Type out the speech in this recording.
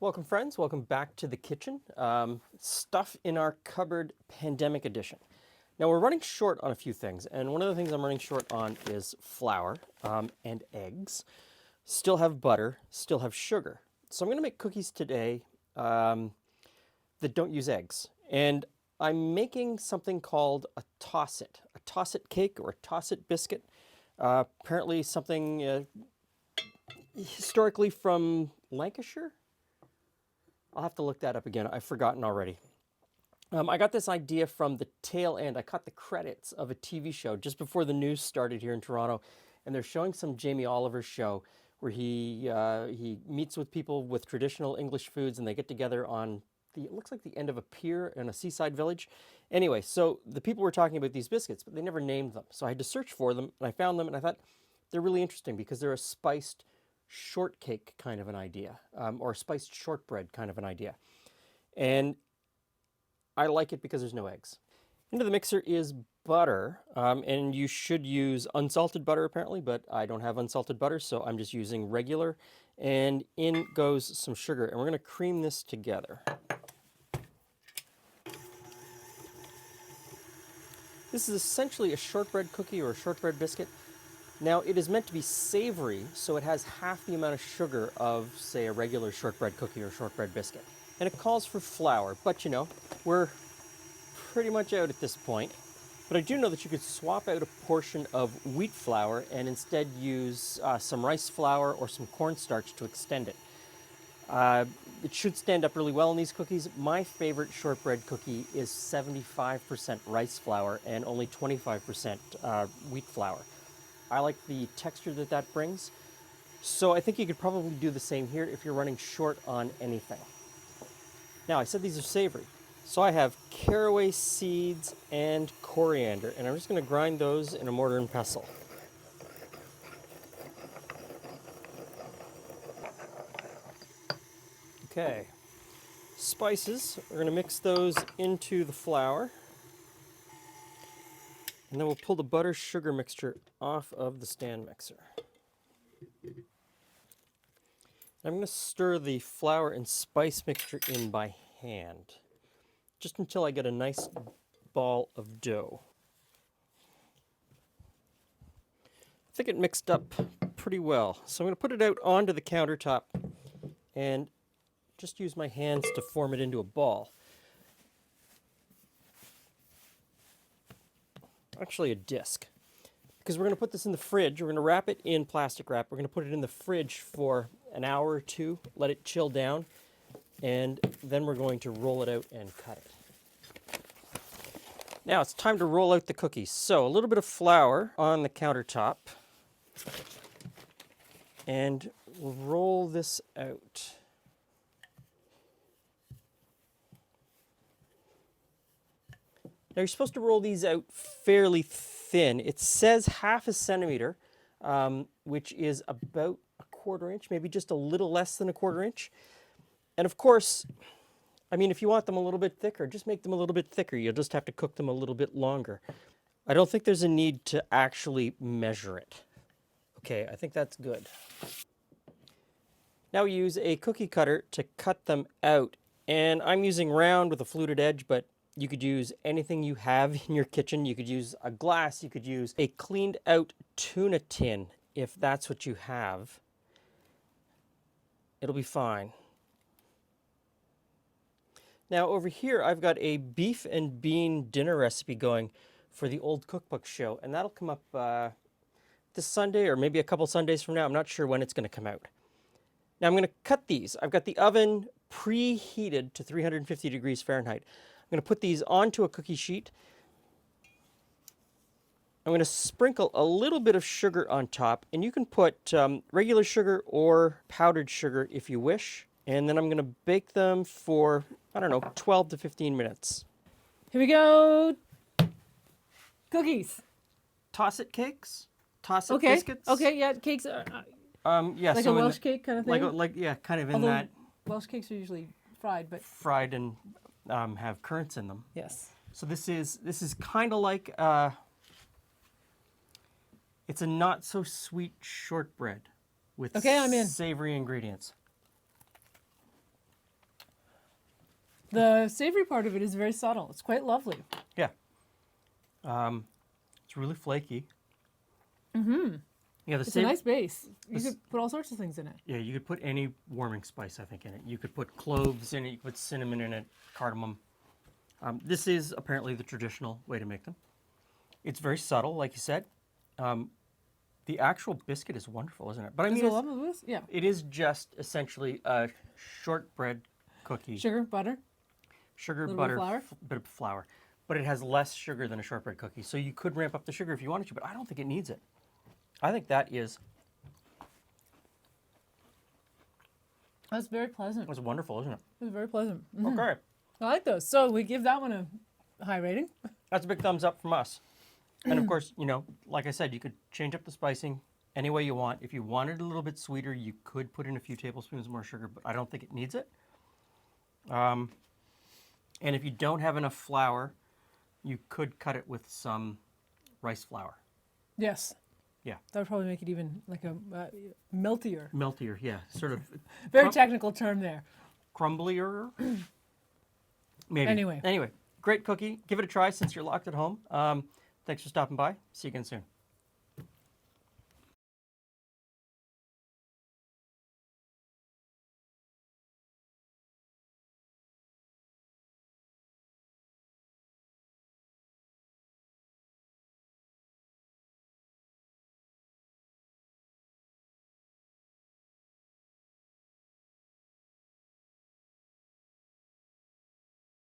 Welcome, friends. Welcome back to the kitchen. Stuff in our cupboard pandemic edition. Now, we're running short on a few things, and one of the things I'm running short on is flour and eggs. Still have butter, still have sugar. So I'm going to make cookies today that don't use eggs. And I'm making something called a tosset cake or a tosset biscuit. Apparently something historically from Lancashire. I'll have to look that up again. I've forgotten already. I got this idea from the tail end. I caught the credits of a TV show just before the news started here in Toronto, and they're showing some Jamie Oliver show where he meets with people with traditional English foods, and they get together on it looks like the end of a pier in a seaside village. Anyway, so the people were talking about these biscuits, but they never named them. So I had to search for them, and I found them, and I thought they're really interesting because they're a spiced shortcake kind of an idea, or a spiced shortbread kind of an idea. And I like it because there's no eggs. Into the mixer is butter, and you should use unsalted butter apparently, but I don't have unsalted butter, so I'm just using regular. And in goes some sugar, and we're going to cream this together. This is essentially a shortbread cookie or a shortbread biscuit. Now, it is meant to be savory, so it has half the amount of sugar of, say, a regular shortbread cookie or shortbread biscuit. And it calls for flour, but you know, we're pretty much out at this point. But I do know that you could swap out a portion of wheat flour and instead use some rice flour or some cornstarch to extend it. It should stand up really well in these cookies. My favorite shortbread cookie is 75% rice flour and only 25% wheat flour. I like the texture that that brings. So I think you could probably do the same here if you're running short on anything. Now, I said these are savory. So I have caraway seeds and coriander, and I'm just going to grind those in a mortar and pestle. Okay. Spices, we're going to mix those into the flour. And then we'll pull the butter sugar mixture off of the stand mixer. I'm going to stir the flour and spice mixture in by hand, just until I get a nice ball of dough. I think it mixed up pretty well, so I'm going to put it out onto the countertop and just use my hands to form it into a ball. Actually, a disc. Because we're going to put this in the fridge. We're going to wrap it in plastic wrap. We're going to put it in the fridge for an hour or two, let it chill down, and then we're going to roll it out and cut it. Now it's time to roll out the cookies. So a little bit of flour on the countertop, and we'll roll this out. Now you're supposed to roll these out fairly thin. It says half a centimeter, which is about a quarter inch, maybe just a little less than a quarter inch. And of course, I mean, if you want them a little bit thicker, just make them a little bit thicker. You'll just have to cook them a little bit longer. I don't think there's a need to actually measure it. Okay, I think that's good. Now we use a cookie cutter to cut them out. And I'm using round with a fluted edge, but you could use anything you have in your kitchen. You could use a glass. You could use a cleaned out tuna tin if that's what you have. It'll be fine. Now over here, I've got a beef and bean dinner recipe going for the Old Cookbook show, and that'll come up this Sunday or maybe a couple Sundays from now. I'm not sure when it's going to come out. Now I'm going to cut these. I've got the oven preheated to 350 degrees Fahrenheit. I'm going to put these onto a cookie sheet. I'm going to sprinkle a little bit of sugar on top, and you can put regular sugar or powdered sugar if you wish. And then I'm going to bake them for, I don't know, 12 to 15 minutes. Here we go. Cookies. Tosset cakes? Tosset Okay. biscuits? Okay, yeah, cakes are Yeah, like so a in Welsh cake kind of thing. yeah, kind of in Although that Welsh cakes are usually fried, but fried and have currants in them. yes. So this is kind of like it's a not so sweet shortbread with Okay, I'm in. savory ingredients. The savory part of it is very subtle. It's quite lovely. Yeah. It's really flaky. Mm-hmm. Yeah, It's a nice base. You could put all sorts of things in it. Yeah, you could put any warming spice, I think, in it. You could put cloves in it. You could put cinnamon in it, cardamom. This is apparently the traditional way to make them. It's very subtle, like you said. The actual biscuit is wonderful, isn't it? But I Is mean, it lovely, Louis? Yeah. it is just essentially a shortbread cookie. Sugar, butter. Sugar, Little bit of butter, flour? bit of flour. But it has less sugar than a shortbread cookie. So you could ramp up the sugar if you wanted to, but I don't think it needs it. I think that is That's very pleasant. was wonderful, isn't it? It's very pleasant. Okay. I like those. So we give that one a high rating. That's a big thumbs up from us. And of course, you know, like I said, you could change up the spicing any way you want. If you wanted a little bit sweeter, you could put in a few tablespoons more sugar, but I don't think it needs it. And if you don't have enough flour, you could cut it with some rice flour. Yes. Yeah. That would probably make it even like a meltier. Meltier, yeah. Sort of Very technical term there. crumblier. Maybe. Anyway. Anyway, great cookie. Give it a try since you're locked at home. Thanks for stopping by. See you again soon.